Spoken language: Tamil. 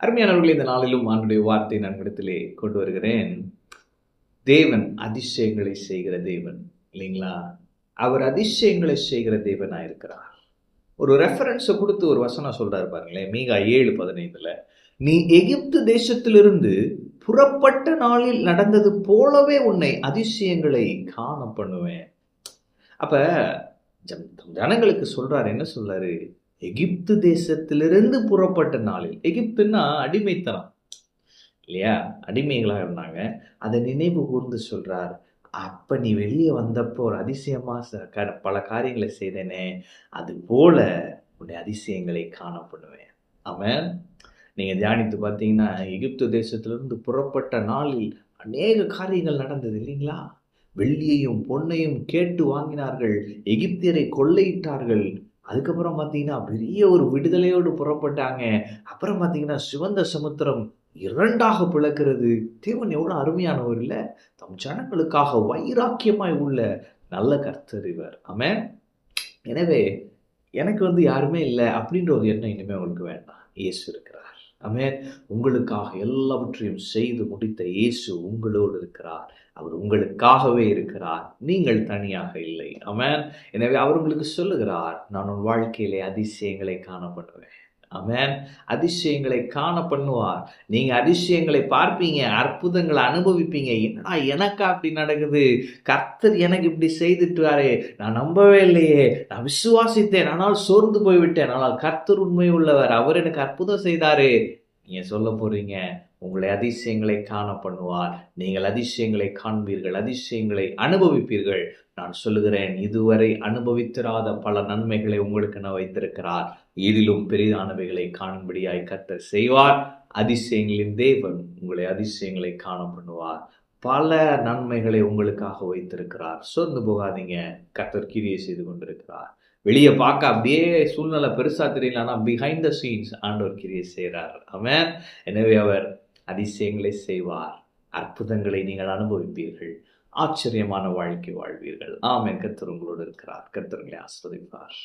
அருமையானவர்களே, இந்த நாளிலும் ஆண்டுடைய வார்த்தை நான் இடத்திலே கொண்டு வருகிறேன். தேவன் அதிசயங்களை செய்கிற தேவன் இல்லைங்களா? அவர் அதிசயங்களை செய்கிற தேவனா இருக்கிறார். ஒரு ரெஃபரன்ஸை கொடுத்து ஒரு வசனம் சொல்றாரு பாருங்களேன். மீகா 7:15 நீ எகிப்து தேசத்திலிருந்து புறப்பட்ட நாளில் நடந்தது போலவே உன்னை அதிசயங்களை காண பண்ணுவேன். அப்ப ஜனங்களுக்கு சொல்றாரு, என்ன சொல்றாரு? எகிப்து தேசத்திலிருந்து புறப்பட்ட நாளில். எகிப்துன்னா அடிமைத்தனம் இல்லையா? அடிமைகளாக இருந்தாங்க. அதை நினைவு கூர்ந்து சொல்றார், அப்ப நீ வெளியே வந்தப்போ ஒரு அதிசயமா பல காரியங்களை செய்தேனே, அது போல உன்னை அதிசயங்களை காண பண்ணுவேன். ஆமென். நீங்க தியானித்து பார்த்தீங்கன்னா, எகிப்து தேசத்திலிருந்து புறப்பட்ட நாளில் அநேக காரியங்கள் நடந்தது இல்லைங்களா? வெள்ளியையும் பொன்னையும் கேட்டு வாங்கினார்கள், எகிப்தியரை கொள்ளையிட்டார்கள். அதுக்கப்புறம் பார்த்தீங்கன்னா பெரிய ஒரு விடுதலையோடு புறப்பட்டாங்க. அப்புறம் பார்த்தீங்கன்னா சிவந்த சமுத்திரம் இரண்டாக பிளக்கிறது. தேவன் எவ்வளவு அருமையானவர் இல்ல? தம் ஜனங்களுக்காக வைராக்கியமாய் உள்ள நல்ல கர்த்தர் இவர். ஆமென். எனவே எனக்கு யாருமே இல்லை அப்படின்ற ஒரு எண்ணம் இனிமே உங்களுக்கு வேண்டாம். இயேசு இருக்கிறார். ஆமென். உங்களுக்காக எல்லாவற்றையும் செய்து முடித்த இயேசு உங்களோடு இருக்கிறார். அவர் உங்களுக்காகவே இருக்கிறார். நீங்கள் தனியாக இல்லை. ஆமென். எனவே அவர் உங்களுக்கு சொல்லுகிறார், நான் உன் வாழ்க்கையிலே அதிசயங்களை காண பண்ணுவேன். ஆமென். அதிசயங்களை காண பண்ணுவார். நீங்க அதிசயங்களை பார்ப்பீங்க, அற்புதங்களை அனுபவிப்பீங்க. என்னடா எனக்கா அப்படி நடக்குது? கர்த்தர் எனக்கு இப்படி செய்துட்டாரே, நான் நம்பவே இல்லையே, நான் விசுவாசித்தேன், ஆனால் சோர்ந்து போய்விட்டேன். ஆனால் கர்த்தர் உண்மை உள்ளவர், அவர் எனக்கு அற்புதம் செய்தாரே. நீங்க சொல்ல போறீங்க, உங்களை அதிசயங்களை காண பண்ணுவார். நீங்கள் அதிசயங்களை காண்பீர்கள், அதிசயங்களை அனுபவிப்பீர்கள். நான் சொல்லுகிறேன், இதுவரை அனுபவித்திராத பல நன்மைகளை உங்களுக்கு நான் வைத்திருக்கிறார். இதிலும் பெரிதானவைகளை காணும்படியாய் கர்த்தர் செய்வார். அதிசயங்களின் தேவன் உங்களை அதிசயங்களை காண பண்ணுவார். பல நன்மைகளை உங்களுக்காக வைத்திருக்கிறார். சோர்ந்து போகாதீங்க. கர்த்தர் கிரியை செய்து கொண்டிருக்கிறார். வெளியே பார்க்க அப்படியே சூழ்நிலை பெருசா தெரியல, ஆனா பிஹைண்ட் த சீன்ஸ் ஆண்டவர் கிரியை செய்கிறார். ஆமென். எனவே அவர் அதிசயங்களை செய்வார். அற்புதங்களை நீங்கள் அனுபவிப்பீர்கள். ஆச்சரியமான வாழ்க்கை வாழ்வீர்கள். ஆமென். கர்த்தர் உங்களோடு இருக்கிறார். கர்த்தர் உங்களை ஆசீர்வதிப்பார்.